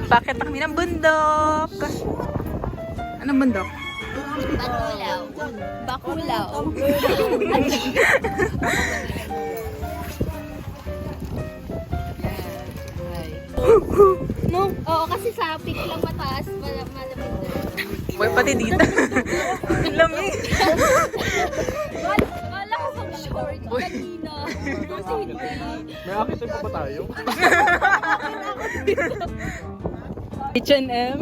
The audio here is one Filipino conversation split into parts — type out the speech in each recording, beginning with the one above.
Bakit na kami ng bundok? Anong bundok? Bakulaw. Bakulaw. No, oo, kasi sa peak lang mataas, malamig doon. Boy, pati dito. Ang lamig. Wala ko pang short kanina. Kasi hindi. May akitin pa ba tayo? H&M?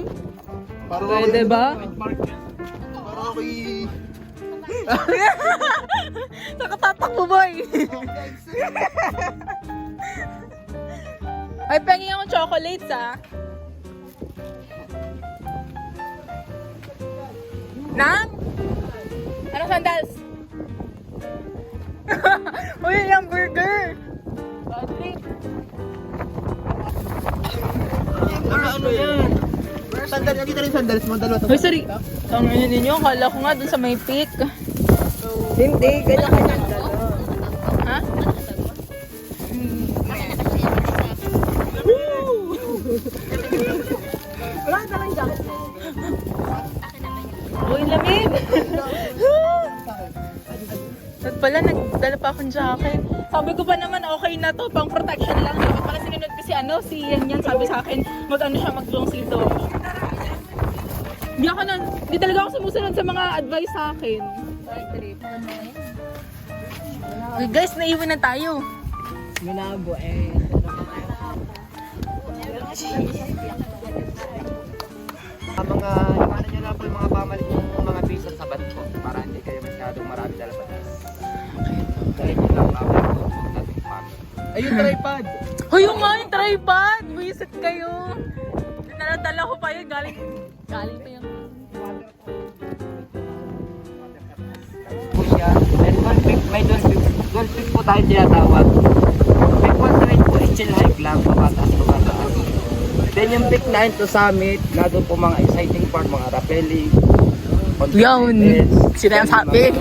Parang Pwede ba? Parang ako'y... Nakatatakbo, boy. Ay, pengi akong chocolates, ah. Nang? Anong sandals? Uy, yung burger. Bad trip. Ano yan? Sandal, nakita rin sandals mo, dalawa to. Uy, sorry. Ang ano ninyo, akala ko nga dun sa may peak. Hindi, kanya-kanya dalawa. Ha? Wala ka lang jacket. Uy, lamig. At pala, nagdala pa akong jacket. Sabi ko pa naman, okay na to, pang protection lang. Sabi pala sinunod ko si Yan, sabi sa akin, mag-ano siya, mag-long sleeve daw. Hindi talaga ako sumusunod sa mga advice sa akin. Uy, guys, naiwan na tayo. Minabo eh. Mga, iwanan nyo na po yung mga pamalit yung mga piso sa bat po para hindi kayo masyadong marami dalapat. Dahil yun lang pamalit po nating pamit. Ayun, tripod! Hoy, yung nga yung tripod! Buisit kayo! Naladala ko pa yun, galing pa yun. Po siya. Then may dolphin po tayo tinatawag. Pick 1 straight po, chill hike lang, pabataas. Then yung pick 9 to summit, na doon po mga exciting part, mga rappelling, Yun! Sinasabi!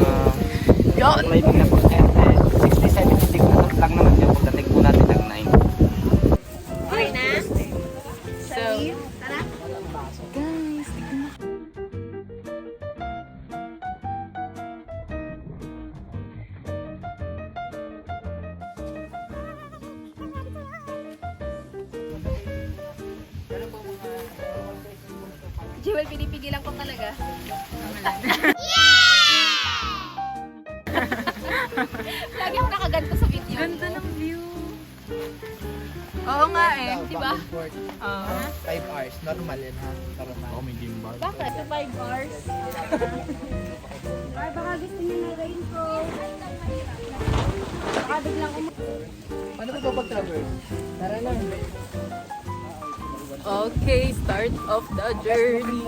Yun! climbing na po, 60-70 degrees lang naman yung pagdating po natin ng 9. Okay na? So, Tara. guys, Jewel, pinipigilan ko talaga. Lagi ako nakaganto sa video. ganda ng view. Oo nga eh, di ba? Oo. 5 hours, normal yan ha? Normal. Oh, may gimbal. Bakit? 5 hours. Ay, baka gusto niyo na raincoat. Baka biglang Paano ba pag-traverse? Tara na. Okay, start of the journey.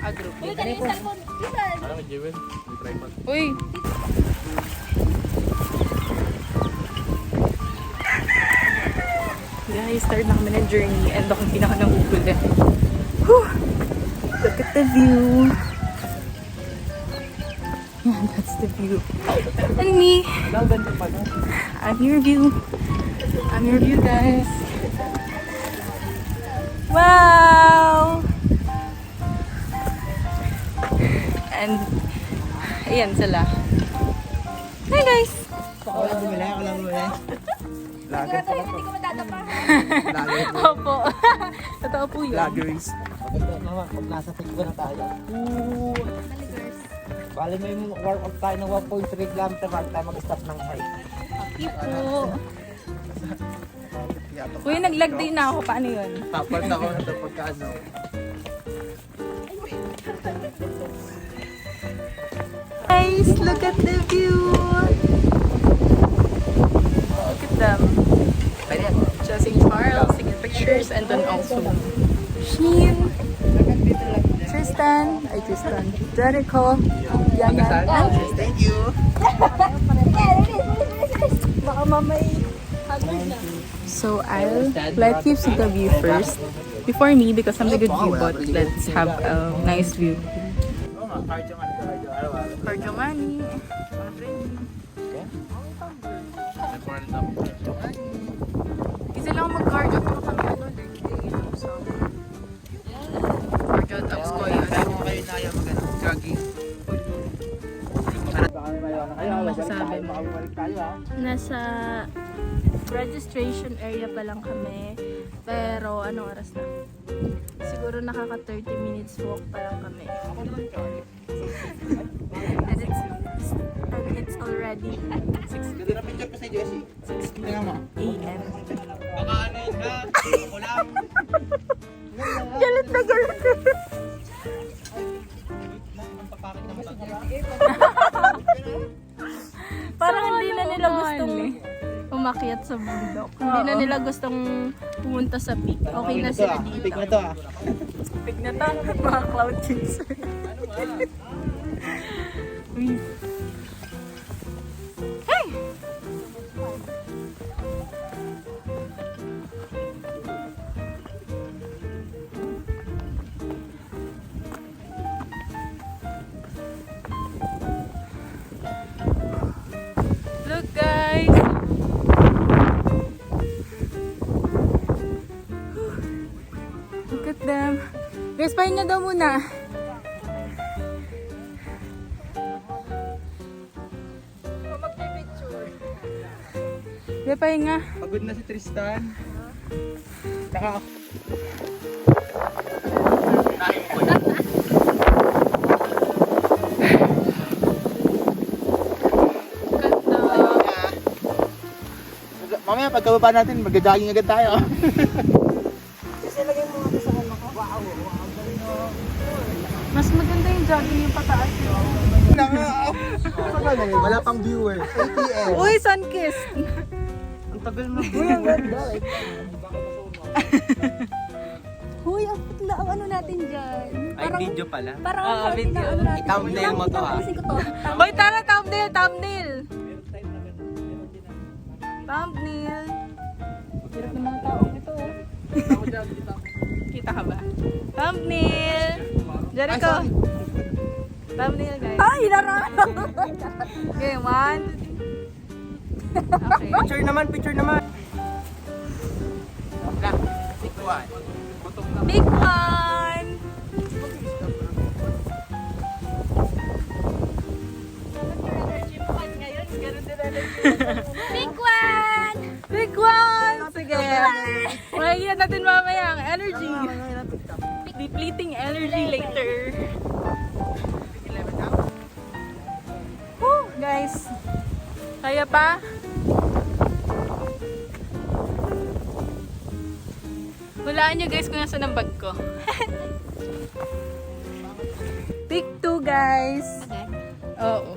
Group. Uy, kanina yung cellphone. Pisan. Ano may Jewel? May tripod. Uy! Guys, start na kami ng journey and ako pinaka nahugol eh. Whew! Look at the view. Yeah, that's the view. And me. Ang ganda pa na. I'm your view. I'm your view, guys. Wow! And, ayan sila. Hi, guys! Ako lang bumili, ako lang bumili. Lager pa Hindi ko madadapa. Lager. Opo. Totoo po yun. Lagerist. Kung nasa pick na tayo. Bali may warm up tayo ng 1.3 kilometer bago tayo mag-stop ng hike. Thank you. Kuya, nag-lag din na ako. Paano yun? Tapos ako na ito pagkaano. Guys, look at the view. Look at them. Just in Charles, taking pictures, and then also Sheen, Tristan, Jericho, Yana, and Thank you. Baka mamay hagod na. so I'll let you see the view first before me because I'm the good view, but let's have a nice view. Cardio money. Kasi lang mag-cardio kung kami ano, Anong masasabi mo? Nasa registration area pa lang kami. Pero anong oras na? Siguro nakaka 30 minutes walk pa lang kami. And it's already 6 Ganda na picture pa sa Jessie. Tingnan mo. a.m. Baka ano yun ha? Ako lang. Galit na galit. Parang hindi na nila gustong umakyat sa bundok. Hindi na nila gustong pumunta sa peak. Okay na sila dito. Pig na to ah. Pig na to, mga cloud chaser. Uy. Hey! Look guys! Look at them. Guys, pahinga daw muna. Hindi, pahinga. Pagod na si Tristan. Naka... Mamaya pagkababa natin, mag-jogging agad tayo. Mas maganda yung jogging yung pataas yun. Wala pang viewer. ATM. Uy, sun-kissed! Ang tagal mo. Uy, ang ganda. Huy, ang putla ang ano natin dyan. Ay, video pala. Parang ang healthy na ano natin. I-thumbnail mo to, ha? Tapusin ko to. Hoy, tara, thumbnail, thumbnail! Thumbnail! Hirap ng mga tao ito. Kita ka ba? Thumbnail! Jericho! Thumbnail, guys. Ay, naraan! Okay, 1, 2, 3. Okay. Picture naman, picture naman. Big one! Big one! Big one! Sige. Makikita natin mamaya ang energy. Depleting energy later. Woo, guys. Kaya pa? Hulaan nyo guys kung nasa ng bag ko. Pick 2 guys. Oo.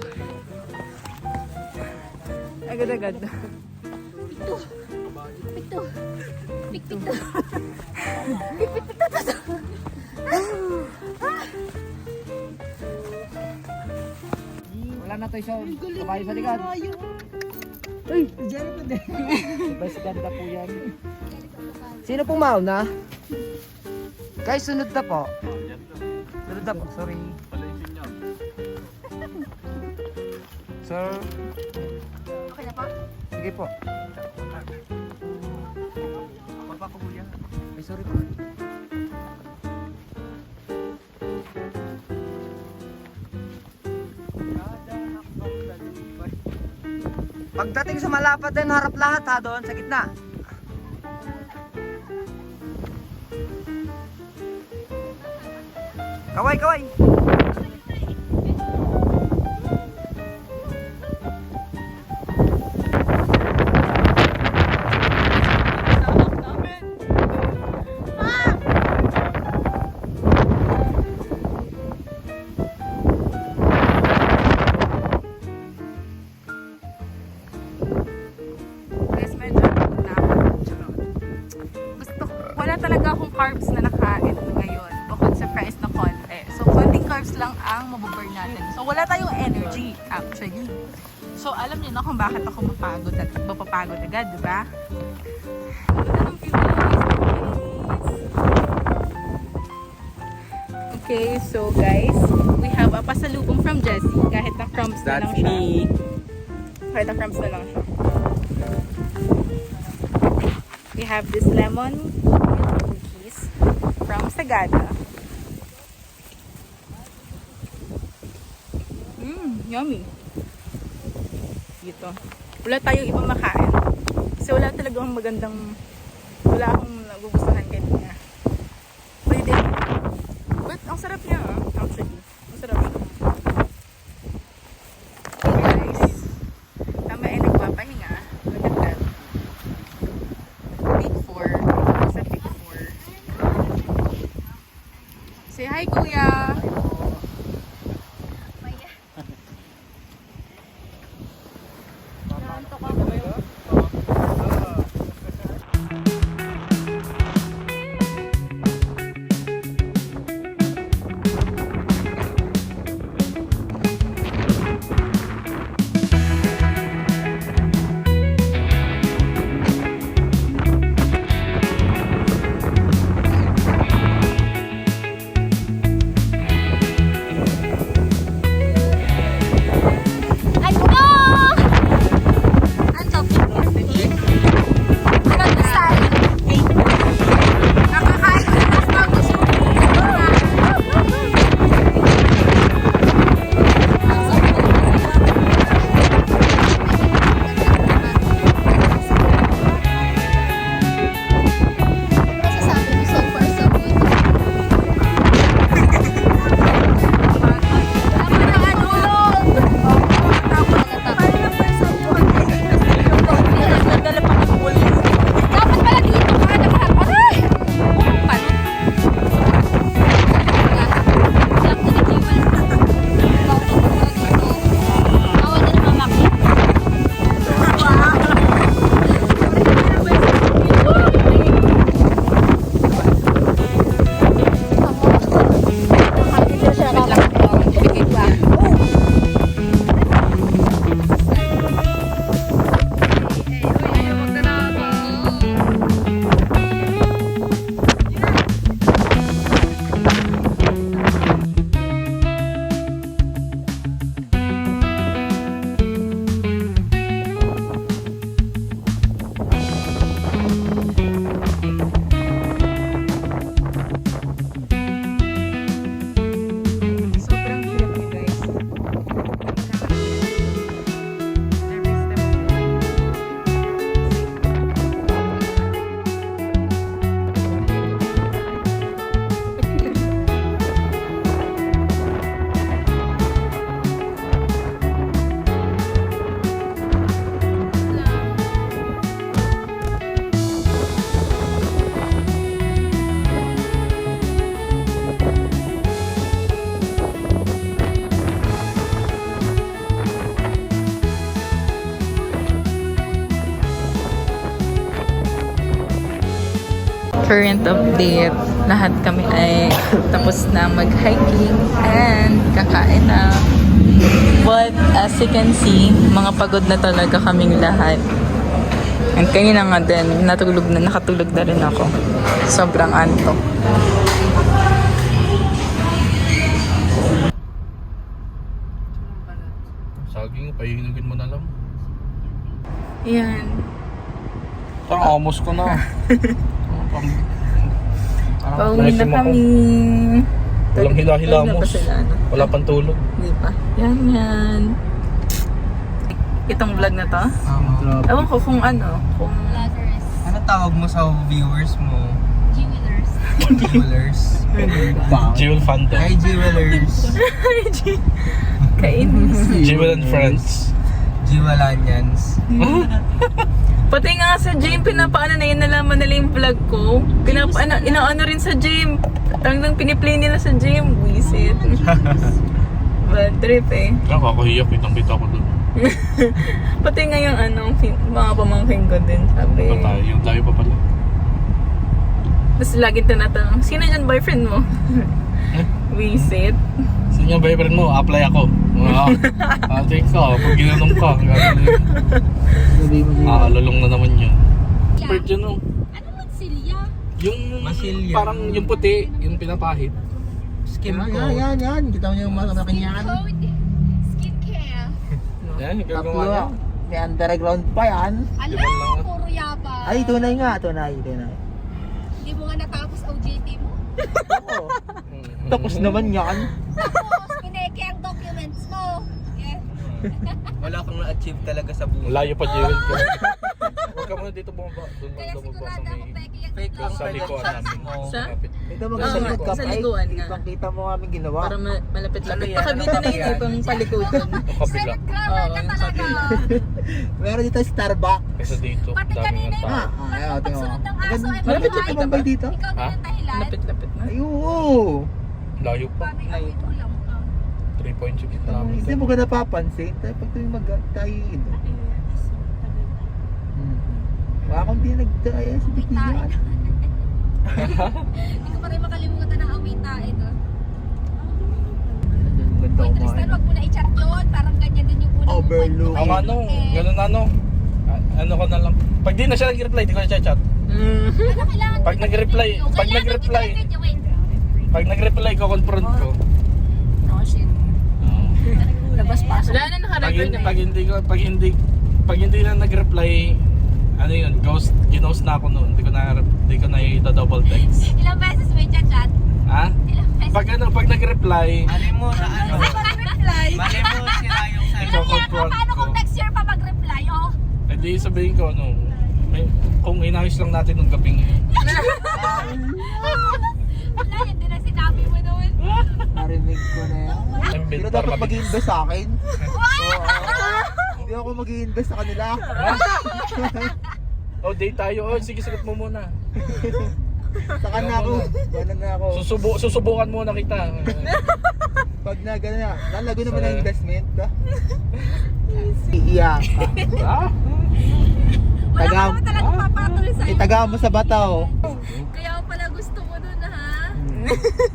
Agad-agad. Pito. Pito. Wala na to siya. Kabayo sa likod. Uy, dyan ko din. Mas ganda po yan. Sino pong mauna? Guys, sunod na po. Sunod na po, sorry. Sir, Okay na po? sige po. Ay, sorry po. Pagdating sa malapad din, harap lahat ha, doon sa gitna. Kaway, kaway. Guys, medyo na ako. Wala talaga akong carbs na nakain ngayon. Bukod sa fries na konti. So, konting carbs lang ang mabuburn natin. So, wala tayong energy, actually. So, alam niyo na kung bakit ako mapagod at mapapagod agad, di ba? Ganda ng view, guys. Okay, so guys, we have a pasalubong from Jessie. Kahit na crumbs na lang siya. Kahit na crumbs na lang siya. We have this lemon cookies from Sagada. Yummy. dito. Wala tayong ibang makain. Kasi wala talagang magandang, wala akong nagugustuhan kanina. Pwede. But ang sarap niya actually. Ang sarap siya. Okay guys. Tama ay nagpapahinga. Look at that. Peak 4. Sa peak 4. Say hi, Kuya! Sobrang hirap niya guys. Every step of the way. Current update, lahat kami ay tapos na mag-hiking and kakain na. But as you can see, mga pagod na talaga kaming lahat. And kanina nga din, nakatulog na rin ako. Sobrang antok. Saging, pahihinugin mo na lang. Yan. Parang almost ko na. Pauwi na kami. Walang hila-hilamos. Wala pang tulog. Hindi pa. Yan. Itong vlog na to? Ewan ko kung ano. Kung Ano tawag mo sa viewers mo? Jewelers. Jewelers. Jewel fandom. Hi, Jewelers. kainis. Jewel and friends. Jewelanians. Pati nga sa gym, pinapaano na yun, nalaman nila yung vlog ko. Inaano rin sa gym. Talagang piniplay nila sa gym. Wisit. Bad trip eh. Nakakahiyak, kitang-kita ko doon. Pati nga yung mga pamangkin ko din. Sabi. Yung tayo pa pala. Tapos lagi tinatanong, sino dyan boyfriend mo? Wisit. Sino yung boyfriend mo? Apply ako. Take ka, pag ginanong ka. Aalulong na naman yun. Bird yun oh. Ano magsilya? Yung Masilya. parang yung puti, yung pinapahid. Skin ko. Yan. Kita mo yung malaking yan. Skincare. Yan, yung gagawa niya. May underground pa yan. Ala, Diba lang? puro yabang. Ay, tunay nga. Tunay. Hindi mo nga natapos OJT mo. Tapos naman yan. Tapos, pineke ang documents mo. Yeah. Wala kang na-achieve talaga sa buhay. Layo pa, Jewel ko. Huwag ka muna dito bumaba. Doon Kaya bumaba sa sigurado ako, may... Becky, yung Fake lang Sa likuan namin. Sa? Kapit. Ito Oo, maganda nga, sa likuan nga. Kita mo kami ginawa. Para malapit-lapit. Ano yan? Pakabita na yun eh, pang palikutan. Ang kabila. grammar ka talaga. Meron dito Starbucks. Kaysa dito. Pati Dami kanina ng yung tao. ayaw, tingnan mo. pagsunod ng aso ay Malapit buhay. sa Tumambay dito. Ikaw Ha? din ang dahilan. Lapit-lapit na. Ayun. Layo pa. Paano yung ulam ka? 3.6 namin. Hindi mo ka napapansin. Tayo pag tuwing tayo wala akong di nagdaya sa bitiyan. Hindi ko pa rin makalimutan ng awitain. No? Ganda Uy, ko Tristan, wag mo na i-chat yun. Parang ganyan din yung unang Overlook. kwento. Ang ano, ganun ano. Ano ko na lang. Pag di na siya nag-reply, di ko na chat. Ano kailangan Pag kita nag-reply, i-video? pag Kailangan nag-reply. kita i-videoin. Pag nag-reply ko, confront ko. Oh, shit. Labas pa. Wala na naka-record na Pag hindi na nag-reply, ano yun, ginost na ako noon. Hindi ko na i-double text. Ilang beses may chat-chat? Ha? Ilang beses? Pag nag-reply, Mali mo na ano. Mag-reply? Mali mo sila yung sa... Ilang yan ka? confront Paano ko. kung next year pa mag-reply? Oh? edi sabihin ko, ano, kung inayos lang natin nung gabing yun. Wala, hindi na sinabi mo noon. Narinig ko na yan. Embed Pero para dapat mabilis. mag-i-invest sa akin. Hindi ako mag-i-invest sa kanila. Oh, date tayo. Oh, sige, sagot mo muna. Saka na ako. Wala na ako. Susubukan muna kita. Pag na gano'n na, lalago naman ang investment. Ha? Iiyak ka. Ah? Wala ka Tagam. naman talagang papatuloy sa'yo. Itaga mo sa bataw. Kaya pala gusto mo nun ha.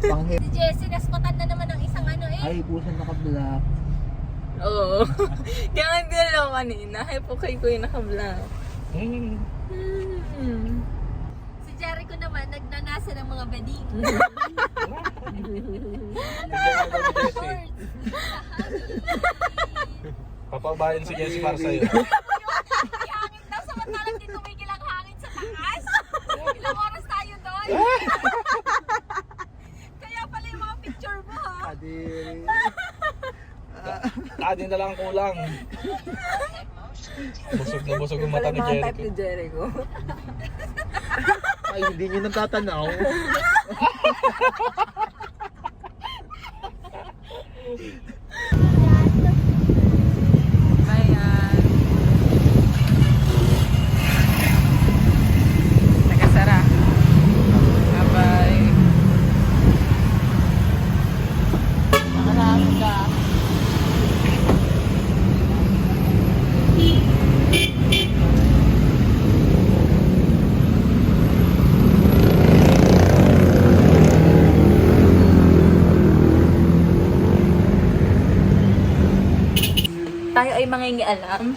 Panghip. Si Jessie, naskutan na naman ng isang ano eh. Ay, pusan naka-black. Oo. Kaya nga hindi lang kanina. Hypo kay ko yung naka-vlog. Hmm. Si Jericho naman, nagnanasa ng mga beding. Papabayan si Jessie para sa'yo. Yung hangin daw, samantalang di tumigil ang hangin sa taas. Ilang oras tayo doon. Kaya pala yung mga picture mo ha. Kadiri. Adin na lang ang kulang. Busog ang mata ni Jericho. Jericho. Ay, hindi nyo natatanaw. Ayan. Nakasara. Bye-bye. Nakarami ka. Tayo ay mangingialam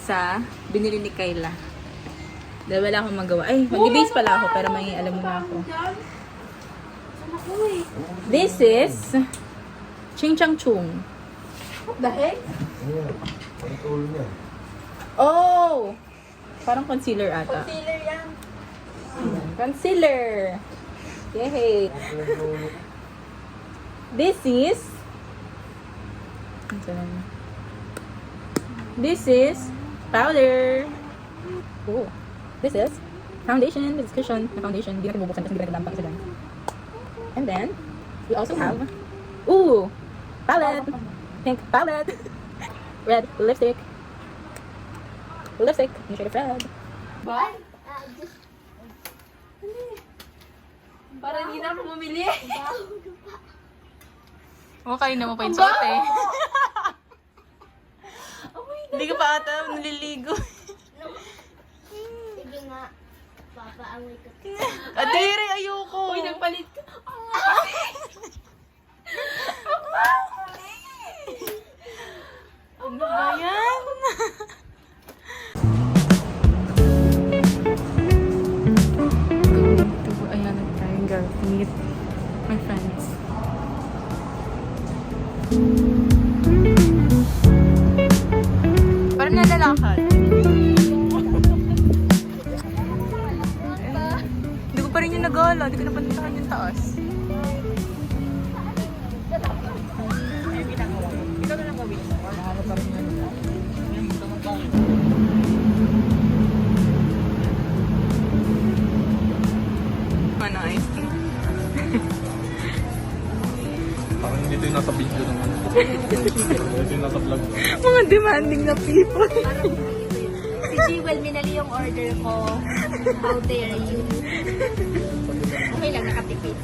sa binili ni Kayla. Dahil wala akong magawa. Ay, mag-base pala ako pero mangingialam muna ako. This is Ching Chang Chung. What the heck? Oh! Parang concealer ata. Concealer yan. Concealer. Yay! This is powder. Oh. This is foundation. This is cushion na foundation. Hindi natin bubuksan kasi hindi natin dampak isa dyan. And then, we also have palette. Pink palette. Red lipstick. Lipstick in the shade of red. Parang hindi na ako bumili. Okay na mo pa yung suot eh. Hindi ka pa ata naliligo. Sige nga. Papaamoy ko. Adere, ayoko. Uy, nagpalit ka. Ano ba yan? Going to Ayala Triangle to meet my friends. Parang nalalakad. Hindi ko pa rin yung nagala. Hindi ko napuntahan yung taas. Kasi nasa vlog. Mga demanding na people. Si Jewel, minali yung order ko. How dare you? Okay lang, nakatipid.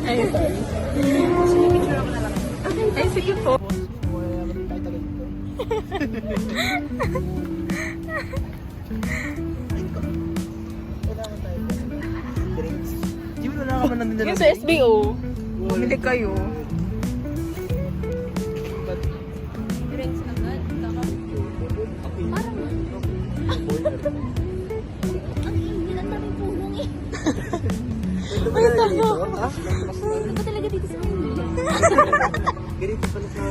Ay, sorry. Ay, sige po. Di mo na naman nandun Yung sa SBO, bumili kayo. Drinks na agad. Parang, ang hindi lang namin pulong eh. Ay, tama. Ano ba talaga dito sa Manila? Ganito pala sa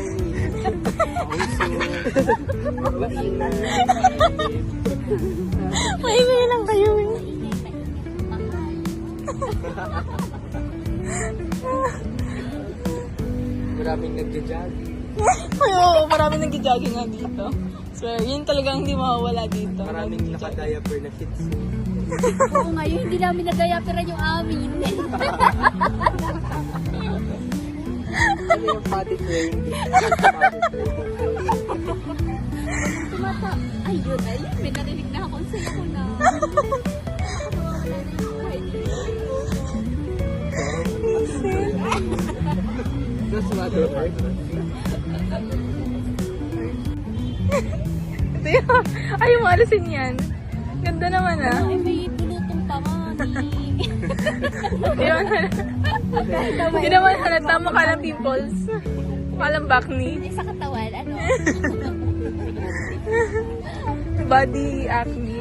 Maingay lang kayo eh. Maraming nagja-jog. Ay, oo, maraming nag-jogging nga dito. Swear, yun talagang hindi mawawala dito. Maraming naka-diaper na kids. Oo nga, yung hindi namin nagayapiran yung amin. Ano yung potty train? Tumata. Ayun, may narinig na ako. Ang saya ko na. That's mother part. Ito yun. Ay, yung alisin yan. Ganda naman ah. Ay, may bulutong pa nga. Hindi naman halata. Hindi naman halata. Mukha lang pimples. Mukha lang acne. Sa katawan, ano? Body acne.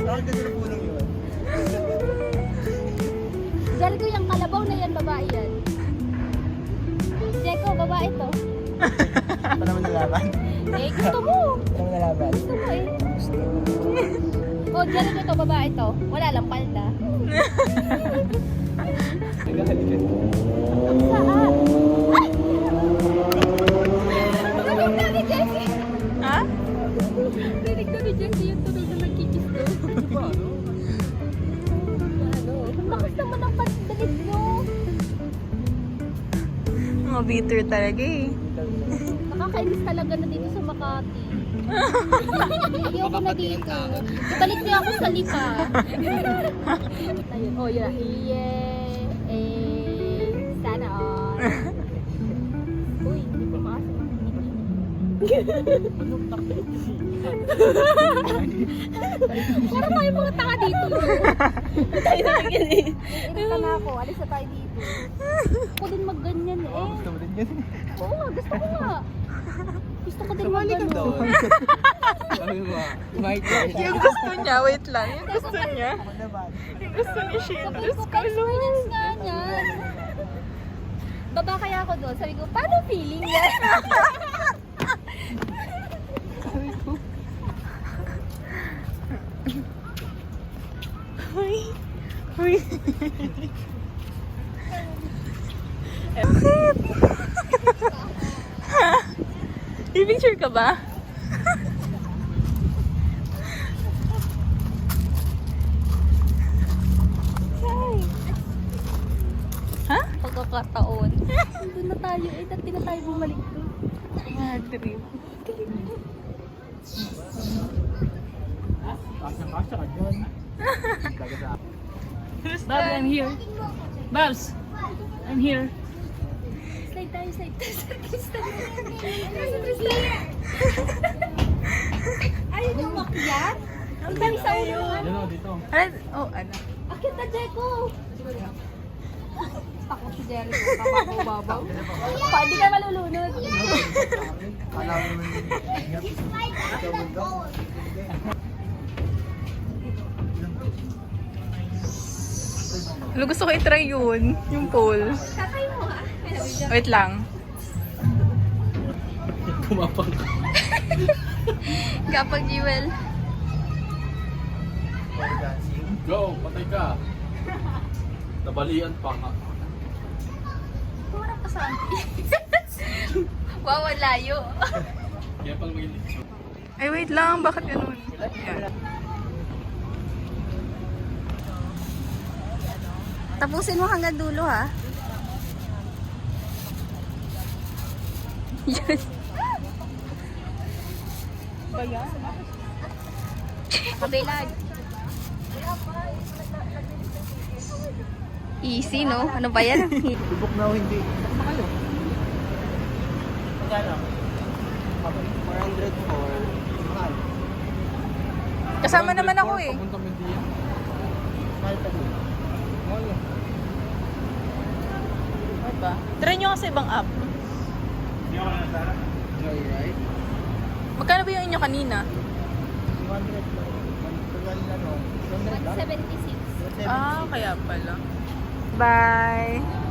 Bakit ganito po lang yun? Diyan ko yung kalabaw na yan, babae yan. Jeko, babae to. Wala naman nalaban. Eh, gusto mo. Wala naman nalaban. Gusto mo eh. Oh, diyan ko to, babae to. Wala lang palda. Saan? Ay! Tunog na ni Jessie! Ha? Rinig ko ni Jessie yung tunog na nagkikis ko. Ano? Ang lakas naman ang pandalit nyo. Mga bitter talaga eh. Nakakainis talaga na dito sa Makati. Ayoko na dito. Ibalik niyo ako sa Lipa. Ayun. Oh, yeah. Yeah. Eh. Sana all. Uy, hindi ko Parang tayo mga tanga dito. Tayo na ganyan. Inita na ako. Alis na tayo dito. Ako din magganyan eh. Gusto mo din yun? Oo nga, gusto ko nga. Gusto ko din Sumali ka magano. doon. Sabi mo, my God. Yung gusto niya, wait lang. Yung gusto niya. Ako naman. Yung gusto ni Shane. Sabi Diyos ko, ko, Lord. experience nga niyan. Baba kaya ako doon. Sabi ko, paano feeling yan? Uy. Uy. I-picture ka ba? Ha? Pagkakataon. Doon na tayo. Eh, dati na tayo bumalik doon. Bad trip. Kasya ka dyan. Babs, I'm here. Babs, I'm here. Slide tayo, slide tayo. Sa Tristan. Sa Tristan. Ayun yung makyat? Ang dami sa ulo. Yan o, dito. Ano? Oh, ano? Akit na, Jeko. Ako si Jericho. Kapabaw-babaw. Hindi ka malulunod. Kala mo naman Ano gusto ko i-try yun? Yung pole. Tatay mo ha. Wait lang. Kumapag. Kapag Jewel. belly dancing. Go, patay ka. Nabalian pa nga. Mura pa sa wow, ang layo. Kaya pang maging Ay, wait lang. Bakit ganun? Yan. Tapusin mo hanggang dulo, ha? Yes. Kabilag. Easy, no? Ano ba yan? Tubok na o hindi. Magkano? 400 for mahal. Kasama naman ako eh. Papunta Medina. Mahal pa din. Ano ba? Try nyo kasi ibang app. Joyride. Magkano ba yung inyo kanina? 200 lang. Tagal na no. 200 lang. 176. Ah, kaya pala. Bye!